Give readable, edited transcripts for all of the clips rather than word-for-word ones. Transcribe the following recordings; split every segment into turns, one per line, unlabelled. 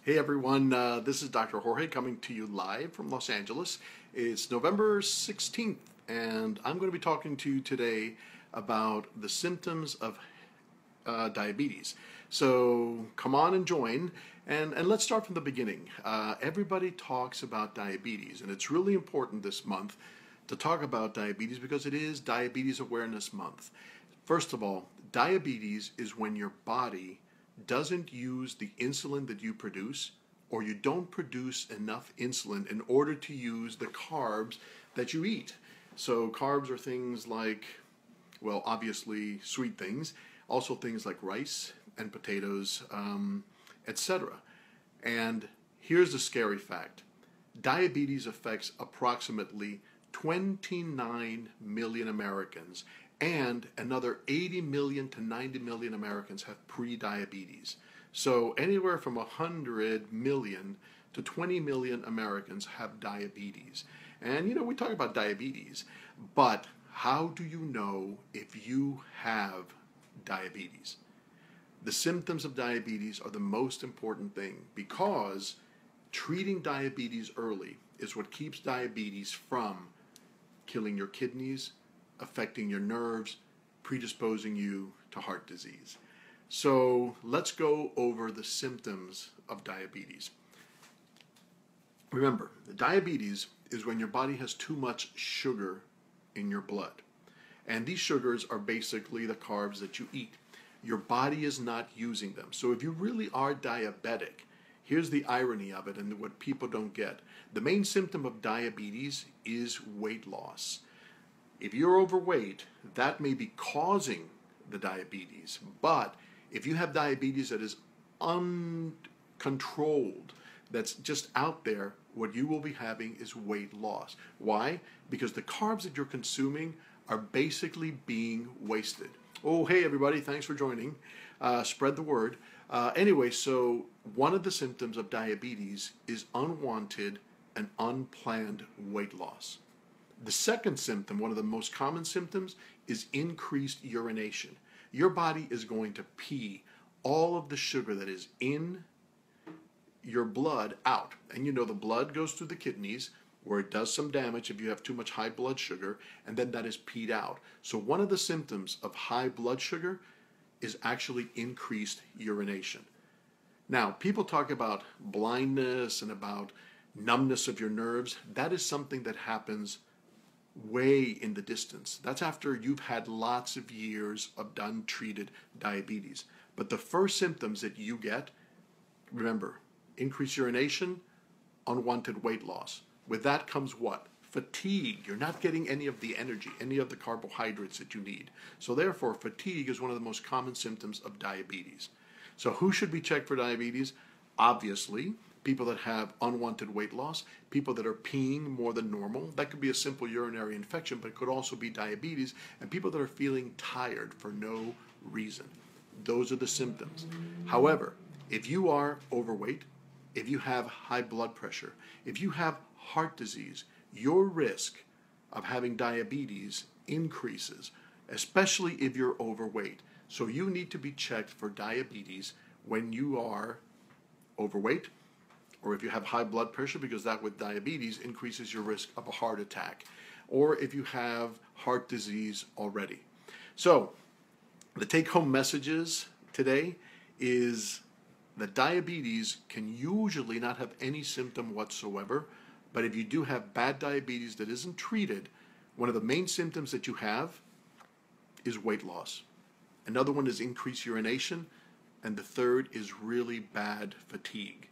Hey everyone, this is Dr. Jorge coming to you live from Los Angeles. It's November 16th, and I'm going to be talking to you today about the symptoms of diabetes. So come on and join, and let's start from the beginning. Everybody talks about diabetes, and it's really important this month to talk about diabetes because it is Diabetes Awareness Month. First of all, diabetes is when your body doesn't use the insulin that you produce, or you don't produce enough insulin in order to use the carbs that you eat. So carbs are things like, well, obviously sweet things, also things like rice and potatoes, etc. And here's the scary fact. Diabetes affects approximately 29 million Americans, and another 80 million to 90 million Americans have pre-diabetes. So anywhere from 100 million to 20 million Americans have diabetes. And we talk about diabetes, but how do you know if you have diabetes? The symptoms of diabetes are the most important thing, because treating diabetes early is what keeps diabetes from killing your kidneys, affecting your nerves, predisposing you to heart disease. So let's go over the symptoms of diabetes. Remember, diabetes is when your body has too much sugar in your blood. And these sugars are basically the carbs that you eat. Your body is not using them. So if you really are diabetic, here's the irony of it and what people don't get. The main symptom of diabetes is weight loss. If you're overweight, that may be causing the diabetes. But if you have diabetes that is uncontrolled, that's just out there, what you will be having is weight loss. Why? Because the carbs that you're consuming are basically being wasted. Oh, hey everybody, thanks for joining. Spread the word. Anyway, so one of the symptoms of diabetes is unwanted and unplanned weight loss. The second symptom, one of the most common symptoms, is increased urination. Your body is going to pee all of the sugar that is in your blood out. And the blood goes through the kidneys, where it does some damage if you have too much high blood sugar, and then that is peed out. So one of the symptoms of high blood sugar is actually increased urination. Now, people talk about blindness and about numbness of your nerves. That is something that happens way in the distance. That's after you've had lots of years of untreated diabetes. But the first symptoms that you get, remember, increased urination, unwanted weight loss. With that comes what? Fatigue. You're not getting any of the energy, any of the carbohydrates that you need. So therefore, fatigue is one of the most common symptoms of diabetes. So who should be checked for diabetes? Obviously, people that have unwanted weight loss, people that are peeing more than normal. That could be a simple urinary infection, but it could also be diabetes, and people that are feeling tired for no reason. Those are the symptoms. However, if you are overweight, if you have high blood pressure, if you have heart disease, your risk of having diabetes increases, especially if you're overweight. So you need to be checked for diabetes when you are overweight, or if you have high blood pressure, because that with diabetes increases your risk of a heart attack, or if you have heart disease already. So the take-home messages today is that diabetes can usually not have any symptom whatsoever, but if you do have bad diabetes that isn't treated, one of the main symptoms that you have is weight loss. Another one is increased urination, and the third is really bad fatigue.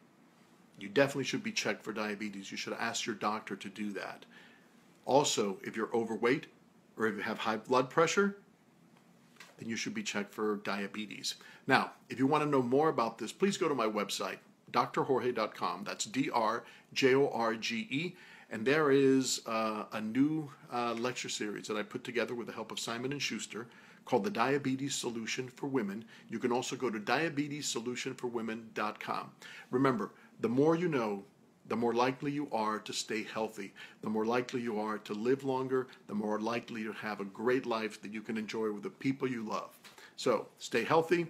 You definitely should be checked for diabetes. You should ask your doctor to do that. Also, if you're overweight or if you have high blood pressure, then you should be checked for diabetes. Now, if you want to know more about this, please go to my website, drjorge.com. That's DRJORGE. And there is a new lecture series that I put together with the help of Simon & Schuster called The Diabetes Solution for Women. You can also go to diabetessolutionforwomen.com. Remember, the more you know, the more likely you are to stay healthy, the more likely you are to live longer, the more likely to have a great life that you can enjoy with the people you love. So stay healthy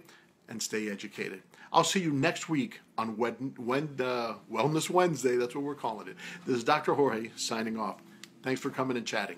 and stay educated. I'll see you next week on Wellness Wednesday. That's what we're calling it. This is Dr. Jorge signing off. Thanks for coming and chatting.